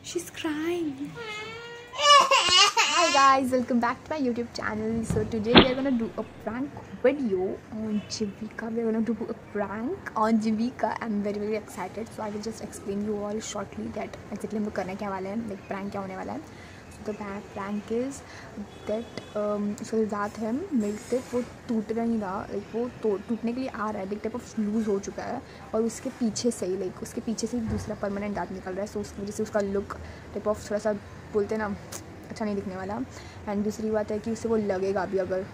She's crying. Hi guys, welcome back to my YouTube channel. So today we are gonna do a prank video on Jivika. We are gonna do a prank on Jivika. I'm very excited. So I will just explain you all shortly that exactly हम लोग करने क्या वाले हैं, like prank क्या होने वाला है. So the prank is that so रात है मिल्क टेप वो टूट नहीं रहा, like वो टूटने के लिए आ रहा है, like टाइप ऑफ लूज हो चुका है और उसके पीछे से ही like उसके पीछे से दूसरा परमानेंट दांत निकल रहा है. सो उसकी वजह से उसका लुक टाइप ऑफ थोड़ा सा बोलते हैं ना अच्छा नहीं दिखने वाला. एंड दूसरी बात है कि उससे वो लगेगा भी, अगर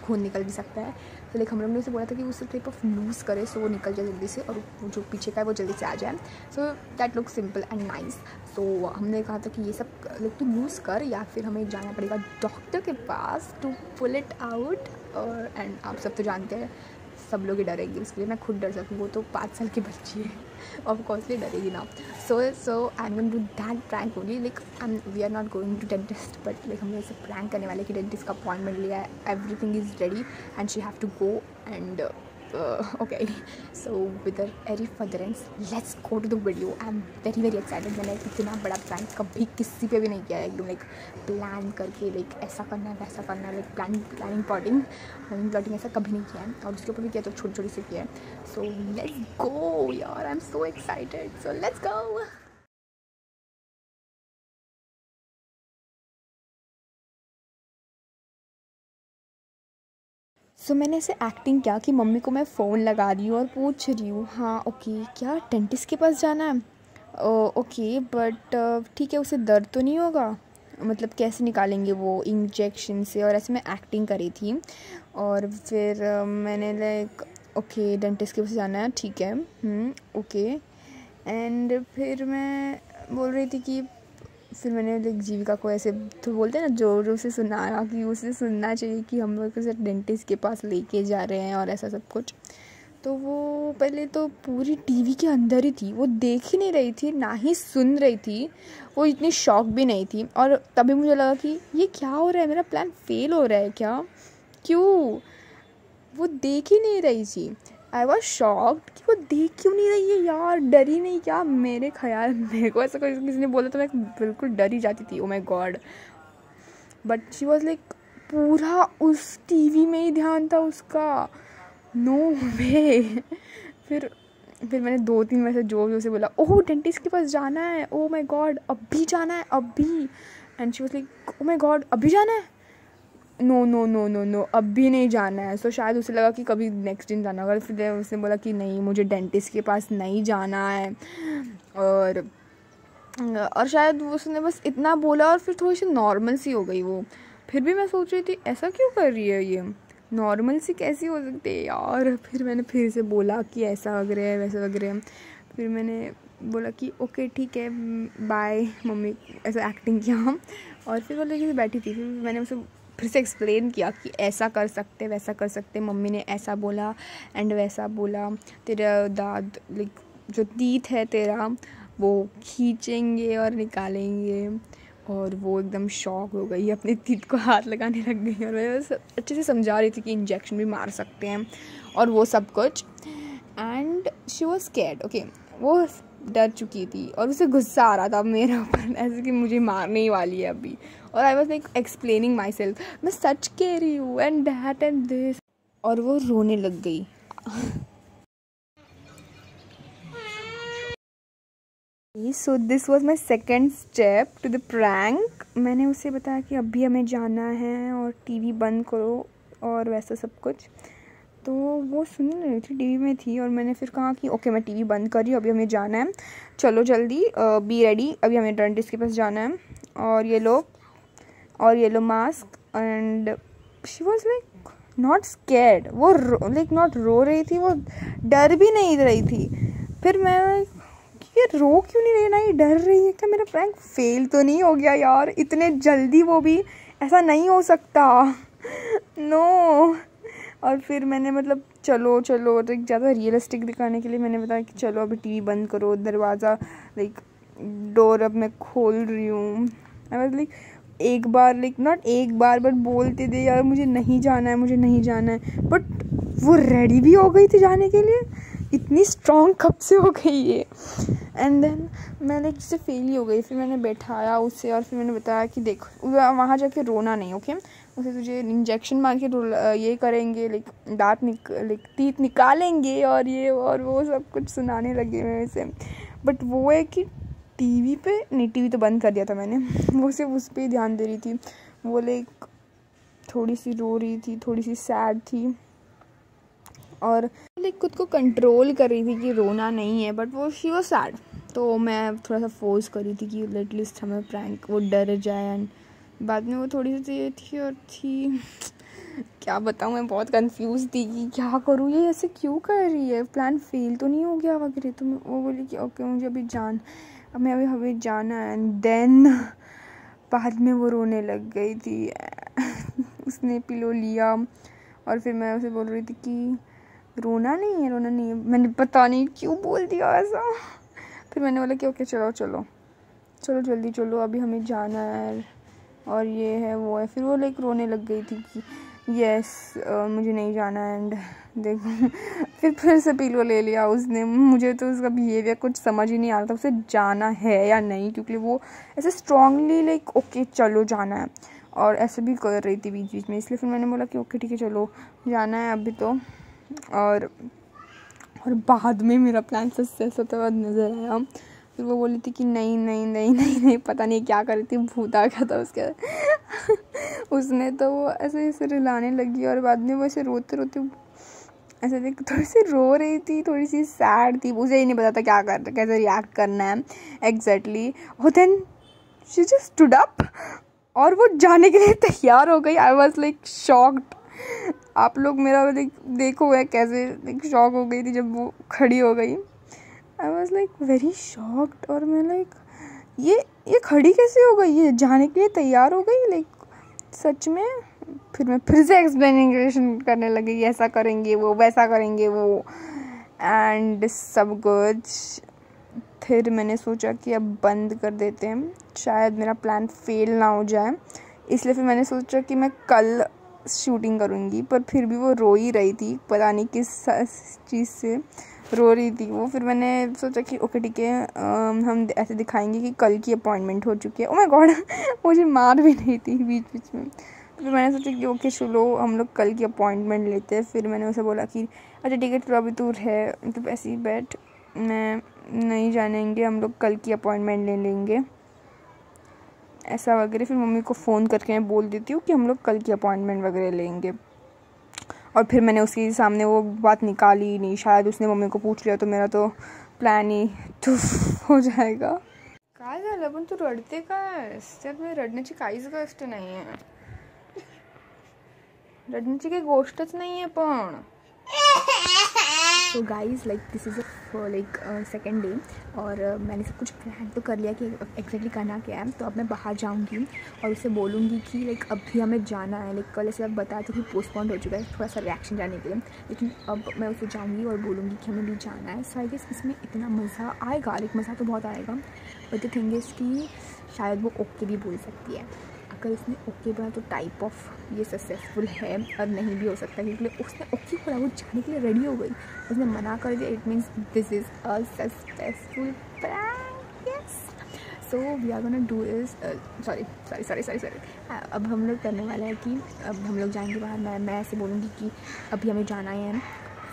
खून निकल भी सकता है. तो लाइक हम लोग ने उसे बोला था कि उसे टाइप ऑफ लूज़ करे सो वो निकल जाए जल्दी से और वो जो पीछे का है वो जल्दी से आ जाए. So that look simple and nice. So हमने कहा था कि ये सब लाइक तू लूज़ कर या फिर हमें जाना पड़ेगा डॉक्टर के पास टू पुल इट आउट. और एंड आप सब तो जानते हैं सब लोग ही डरेंगे, इसके लिए मैं खुद डर सकती हूँ. वो तो 5 साल की बच्ची है, ऑफकोर्सली डरेगी ना. So I am going to that prank only. Like we are not going to dentist, but like हम लोग इसे प्रैंक करने वाले कि डेंटिस्ट का अपॉइंटमेंट लिया है, everything is ready and she have to go. And okay, so with any furtherance let's go to the video. I am very excited. मैंने इतना बड़ा प्रैंक कभी किसी पे भी नहीं किया है, एकदम लाइक प्लान करके लाइक ऐसा करना है वैसा करना है, लाइक प्लानिंग प्लॉटिंग ऐसा कभी नहीं किया है. और उसके ऊपर भी किया तो छोटी से किया है. सो लेट्स गो यार, I am so excited. So let's go. So मैंने ऐसे एक्टिंग किया कि मम्मी को मैं फ़ोन लगा रही हूँ और पूछ रही हूँ हाँ ओके क्या डेंटिस्ट के पास जाना है. ओके बट ठीक है, उसे दर्द तो नहीं होगा, मतलब कैसे निकालेंगे वो इंजेक्शन से. और ऐसे मैं एक्टिंग करी थी. और फिर मैंने लाइक ओके डेंटिस्ट के पास जाना है, ठीक है ओके. एंड फिर मैं बोल रही थी कि फिर मैंने लाइक जीविका को ऐसे तो बोलते हैं ना जोरों से सुनाया कि उसे सुनना चाहिए कि हम लोग उसे डेंटिस्ट के पास लेके जा रहे हैं और ऐसा सब कुछ. तो वो पहले तो पूरी टीवी के अंदर ही थी, वो देख ही नहीं रही थी ना ही सुन रही थी. वो इतनी शॉक भी नहीं थी. और तभी मुझे लगा कि ये क्या हो रहा है, मेरा प्लान फेल हो रहा है क्या, क्यों. वो देख ही नहीं रही थी. आई वॉज शॉक्ड कि वो देख क्यों नहीं रही है यार, डरी नहीं क्या. मेरे को ऐसा कोई किसी ने बोला तो मैं बिल्कुल डर ही जाती थी. Oh my God. But she was like पूरा उस टीवी में ही ध्यान था उसका. नो वे. फिर मैंने 2-3 वैसे जोर से बोला ओह डेंटिस्ट के पास जाना है, ओ माय गॉड अभी जाना है अभी. And she was like oh my God अभी जाना है, नो अभी नहीं जाना है. सो शायद उसे लगा कि कभी नेक्स्ट दिन जाना होगा. फिर उसने बोला कि नहीं मुझे डेंटिस्ट के पास नहीं जाना है. और शायद उसने बस इतना बोला और फिर थोड़ी सी नॉर्मल सी हो गई वो. फिर भी मैं सोच रही थी ऐसा क्यों कर रही है ये, नॉर्मल सी कैसी हो सकती है यार. फिर मैंने फिर से बोला कि ऐसा वगैरह है वैसा वगैरह है. फिर मैंने बोला कि ओके ठीक है बाय मम्मी, ऐसा एक्टिंग किया. और फिर वो लेके बैठी थी. फिर मैंने उसे फिर से एक्सप्लेन किया कि ऐसा कर सकते वैसा कर सकते, मम्मी ने ऐसा बोला एंड वैसा बोला. तेरा दांत लाइक जो टीथ है तेरा वो खींचेंगे और निकालेंगे. और वो एकदम शॉक हो गई, अपने टीथ को हाथ लगाने लग गई. और मैं बस अच्छे से समझा रही थी कि इंजेक्शन भी मार सकते हैं और वो सब कुछ. And she was scared. Okay वो डर चुकी थी और उसे गुस्सा आ रहा था मेरे ऊपर ऐसे कि मुझे मारने ही वाली है अभी. और आई was like explaining my self, मैं सच कह रही हूँ एंड दैट एंड दिस. और वो रोने लग गई. So this was my second step to the prank. मैंने उसे बताया कि अभी हमें जाना है और टीवी बंद करो और वैसा सब कुछ. तो वो सुन रही थी, टीवी में थी. और मैंने फिर कहा कि ओके मैं टीवी बंद कर रही हूँ, अभी हमें जाना है, चलो जल्दी बी रेडी, अभी हमें डेंटिस्ट के पास जाना है. और ये लो mask. And she was like not scared. वो लाइक नॉट रो रही थी, वो डर भी नहीं रही थी. फिर मैं ये रो क्यों नहीं रही, ना ही डर रही है, क्या मेरा प्रैंक फेल तो नहीं हो गया यार इतने जल्दी, वो भी ऐसा नहीं हो सकता. नो. और फिर मैंने मतलब चलो लाइक ज़्यादा रियलिस्टिक दिखाने के लिए मैंने बताया कि चलो अभी टीवी बंद करो, दरवाज़ा लाइक डोर अब मैं खोल रही हूँ. आई वाज लाइक एक बार लाइक नॉट एक बार बट बोलते थे यार मुझे नहीं जाना है. बट वो रेडी भी हो गई थी जाने के लिए. इतनी स्ट्रॉन्ग कब से हो गई ये। एंड देन मैं लाइक जैसे फेल ही हो गई। फिर मैंने बैठाया उसे और फिर मैंने बताया कि देख वहाँ जाके रोना नहीं, ओके, उसे तुझे इंजेक्शन मार के ये करेंगे, लाइक लाइक टीथ निकालेंगे और ये और वो सब कुछ सुनाने लगे मेरे से। बट वो है कि टीवी पे नहीं, टीवी तो बंद कर दिया था मैंने, वो सिर्फ उस पर ही ध्यान दे रही थी। वो लाइक थोड़ी सी रो रही थी, थोड़ी सी सैड थी और लाइक खुद को कंट्रोल कर रही थी कि रोना नहीं है, बट वो शी वाज सैड। तो मैं थोड़ा सा फोर्स कर रही थी कि एटलीस्ट हमें प्रैंक वो डर जाए। एंड बाद में वो थोड़ी सी ये थी और थी क्या बताऊँ, मैं बहुत कंफ्यूज थी कि क्या करूँ, ये ऐसे क्यों कर रही है, प्लान फेल तो नहीं हो गया वगैरह। तो वो बोली कि ओके मुझे अभी जाना है। एंड देन बाद में वो रोने लग गई थी। उसने पिलो लिया और फिर मैं उसे बोल रही थी कि रोना नहीं है। मैंने पता नहीं क्यों बोल दिया ऐसा। फिर मैंने बोला कि ओके चलो जल्दी चलो, अभी हमें जाना है और ये है वो है। फिर वो लाइक रोने लग गई थी कि यस मुझे नहीं जाना है। एंड देखो फिर से पिलो ले लिया उसने। मुझे तो उसका बिहेवियर कुछ समझ ही नहीं आ रहा था उसे जाना है या नहीं, क्योंकि वो ऐसे स्ट्रांगली लाइक ओके चलो जाना है और ऐसे भी कर रही थी बीच बीच में। इसलिए फिर मैंने बोला कि ओके ठीक है चलो जाना है अभी तो। और बाद में मेरा प्लान सक्सेस होता हुआ नज़र आया। फिर वो बोली थी कि नहीं पता नहीं क्या कर रही थी, भूत आ गया था उसके उसने तो वो ऐसे रुलाने लगी और बाद में वो ऐसे रोते ऐसे देख थोड़ी सी रो रही थी, थोड़ी सी सैड थी। उसे ही नहीं पता था कैसे रिएक्ट करना है एग्जैक्टली। और then she just stood up और वो जाने के लिए तैयार हो गई। I was like shocked. आप लोग मेरा देखो है कैसे लाइक शॉक हो गई थी जब वो खड़ी हो गई। I was like very shocked. और मैं लाइक ये खड़ी कैसे हो गई, ये जाने के लिए तैयार हो गई लाइक सच में। फिर मैं फिर से एक्सप्लेनेशन करने लगी, ऐसा करेंगे वो वैसा करेंगे वो एंड सब कुछ। फिर मैंने सोचा कि अब बंद कर देते हैं, शायद मेरा प्लान फेल ना हो जाए। इसलिए फिर मैंने सोचा कि मैं कल शूटिंग करूँगी। पर फिर भी वो रो ही रही थी, पता नहीं किस चीज़ से रो रही थी वो। फिर मैंने सोचा कि ओके ठीक है हम ऐसे दिखाएंगे कि कल की अपॉइंटमेंट हो चुकी है। ओह माय गॉड मुझे मार भी नहीं थी बीच बीच में। फिर मैंने सोचा कि ओके चलो हम लोग कल की अपॉइंटमेंट लेते हैं। फिर मैंने उसे बोला कि अच्छा ठीक है चलो अभी तू है मतलब ऐसे ही बैठ, मैं नहीं जानेंगे, हम लोग कल की अपॉइंटमेंट ले लेंगे ऐसा वगैरह। फिर मम्मी को फ़ोन करके मैं बोल देती हूँ कि हम लोग कल की अपॉइंटमेंट वगैरह लेंगे। और फिर मैंने उसके सामने वो बात निकाली ही नहीं। शायद उसने मम्मी को पूछ लिया तो मेरा तो प्लान ही तो हो जाएगा। काय झालं पण तू रडते काय? त्यात मी रडण्याची काहीच गोष्ट नाही आहे, रडण्याची काही गोष्टच नाही आहे पण। तो guys like this is like second day और मैंने सब कुछ प्लान तो कर लिया कि एग्जैक्टली करना क्या है। तो अब मैं बाहर जाऊंगी और उसे बोलूँगी कि लाइक अभी हमें जाना है। लाइक कल ऐसे अब बताया था कि पोस्टपोन हो चुका है, थोड़ा सा रिएक्शन जाने के लिए, लेकिन अब मैं उसे जाऊँगी और बोलूँगी कि हमें भी जाना है। सो आई गेस इसमें इतना मज़ा आएगा, लाइक मज़ा तो बहुत आएगा। बट द थिंग इज़ कि शायद वो ओके भी बोल सकती है। अगर उसने ओके बोला तो टाइप ऑफ ये सक्सेसफुल है, और नहीं भी हो सकता क्योंकि उसने ओके बोला, वो जाने के लिए रेडी हो गई। उसने मना कर दिया, it means this is a successful prank. Yes, so we are gonna do is sorry अब हम लोग करने वाला है कि अब हम लोग जाएंगे बाहर। मैं ऐसे बोलूँगी कि अभी हमें जाना है।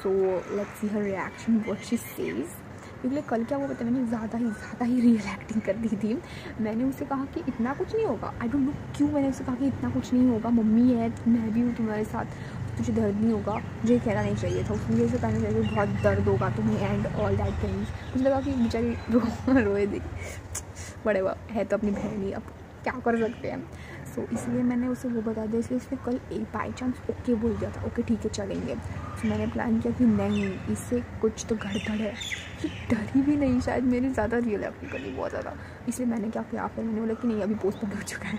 So let's see her reaction what she says. क्योंकि कल क्या वो पता मैंने ज़्यादा ही रियल एक्टिंग कर दी थी। मैंने उससे कहा कि इतना कुछ नहीं होगा, आई डोंट नो क्यों मैंने उससे कहा कि इतना कुछ नहीं होगा, मम्मी है मैं भी हूँ तुम्हारे साथ, तुझे दर्द नहीं होगा। मुझे कहना नहीं चाहिए था, मुझे ऐसे कहना चाहिए बहुत दर्द होगा तुम्हें एंड ऑल दैट थिंग्स। मुझे लगा कि बेचारी रोए देखी, बड़े है तो अपनी बहन ही, अब क्या कर सकते हैं। सो इसलिए मैंने उसे वो बता दिया। इसलिए उसने कल एक बाई चांस ओके बोल दिया था, ओके ठीक है चलेंगे। तो मैंने प्लान किया कि नहीं इससे कुछ तो गड़बड़ है, कि डरी भी नहीं, शायद मेरी ज़्यादा रियल एक्टिंग करी बहुत ज़्यादा। इसलिए मैंने क्या किया, फिर मैंने बोला कि नहीं अभी पोस्टपोन हो चुका है,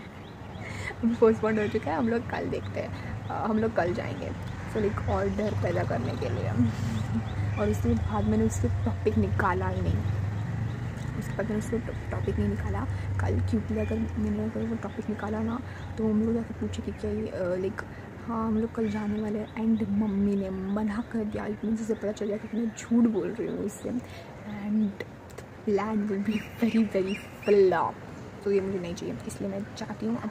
हम लोग कल देखते हैं, हम लोग कल जाएंगे। सो लाइक और डर पैदा करने के लिए। और उसके बाद मैंने उससे टॉपिक निकाला ही नहीं, उसके बाद मैंने उसको टॉपिक नहीं निकाला कल, क्योंकि अगर वो टॉपिक निकाला ना तो हम लोग जाकर पूछे कि क्या लाइक हाँ हम लोग कल जाने वाले हैं एंड मम्मी ने मना कर दिया, इतनी से पता चल गया कि मैं झूठ बोल रही हूँ उससे and plan will be very very flop. तो ये मुझे नहीं चाहिए, इसलिए मैं चाहती हूँ अब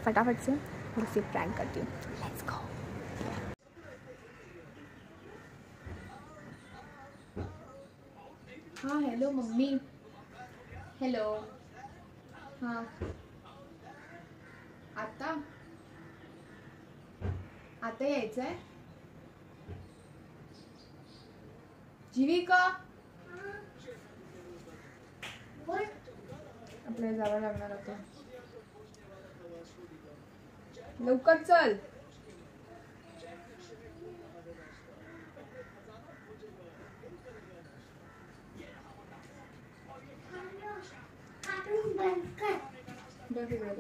फटाफट से और उसे प्रैंक करती हूँ। Let's go. हाँ हेलो मम्मी। हेलो। हाँ आता आता यायचं आहे जीविका, आपल्याला जावं लागणार आता, लवकर चल। बस इकडे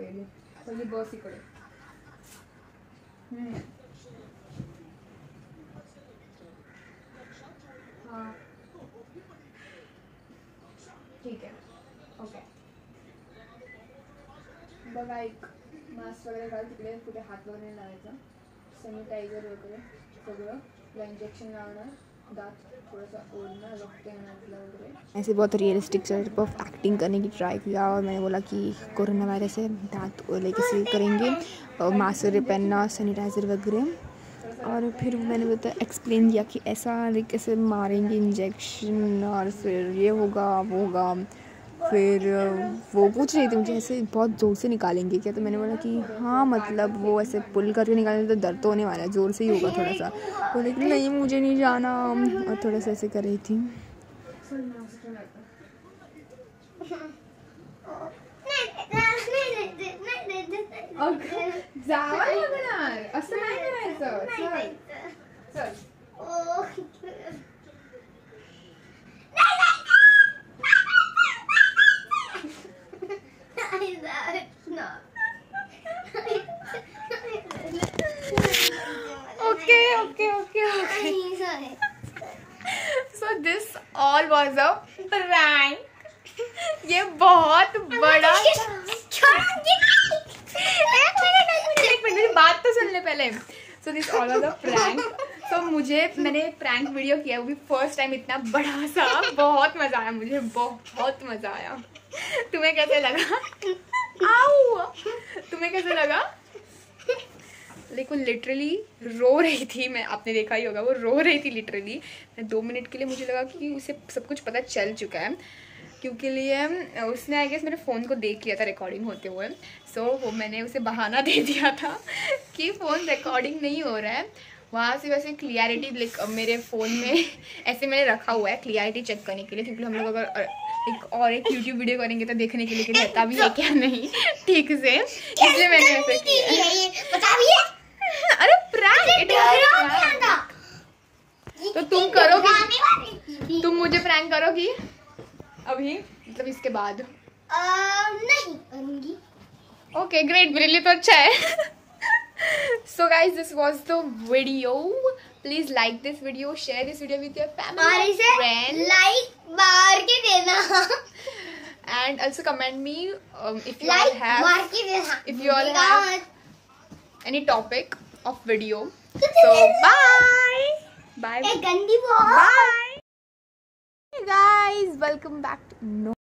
पहिली बस इकडे। हाँ ठीक है ओके। बघा एक मास्क वगैरे घाल, तिकडे कुठे हात वगैरे लावायचा, सॅनिटायझर वगैरे सगळं, तुला इंजेक्शन लावणार, दांत थोड़ा ओढ़ना, रक्त येणार वगैरे। ऐसे बहुत रियलिस्टिक टाइप ऑफ एक्टिंग करने की ट्राई किया और मैंने बोला कि कोरोना वायरस है, दांत ओले कैसे करेंगे, मास्क वगैरह पहनना, सैनिटाइज़र वगैरह। और फिर मैंने बताया एक्सप्लेन किया कि ऐसा कैसे मारेंगे इंजेक्शन और फिर ये होगा वो होगा। फिर वो पूछ रही थी मुझे ऐसे बहुत ज़ोर से निकालेंगे क्या, तो मैंने बोला कि हाँ मतलब वो ऐसे पुल करके निकालेंगे तो दर्द तो होने वाला है, ज़ोर से ही होगा थोड़ा सा। तो लेकिन नहीं मुझे नहीं जाना, और थोड़ा सा ऐसे कर रही थी। जावं लागणार, असं नाही करायचं, चल चल। Okay. So this all was a prank. ये बहुत बड़ा एक मिनट बात तो सुन ले पहले। So this all was a prank. तो मैंने प्रैंक वीडियो किया, वो भी फर्स्ट टाइम इतना बड़ा सा, बहुत मजा आया, मुझे बहुत मजा आया। तुम्हें कैसे लगा? आओ, तुम्हें कैसे लगा? लेकिन लिटरली रो रही थी मैं, आपने देखा ही होगा वो रो रही थी लिटरली। 2 मिनट के लिए मुझे लगा कि उसे सब कुछ पता चल चुका है, क्योंकि लिए उसने आई गेस मेरे फ़ोन को देख लिया था रिकॉर्डिंग होते हुए। सो वो मैंने उसे बहाना दे दिया था कि फ़ोन रिकॉर्डिंग नहीं हो रहा है। वहाँ से वैसे क्लियरिटी लाइक मेरे फ़ोन में ऐसे मैंने रखा हुआ है क्लियरिटी चेक करने के लिए, क्योंकि हम लोग अगर एक यूट्यूब वीडियो करेंगे तो देखने के लिए कि रहता भी है क्या नहीं ठीक से, इसलिए मैंने ऐसे किया। अरे प्रैंक तो तुम करोगी, तुम मुझे प्रैंक करोगी अभी, मतलब इसके बाद? नहीं करूंगी। ओके ग्रेट, मेरे लिए तो अच्छा है। So guys, this was the video. Please like this video, share this video with your family and friends. Like मार के देना। And also comment me if you all have any topic of video. So bye. Bye. एक गंदी Bye. Hey guys, welcome back to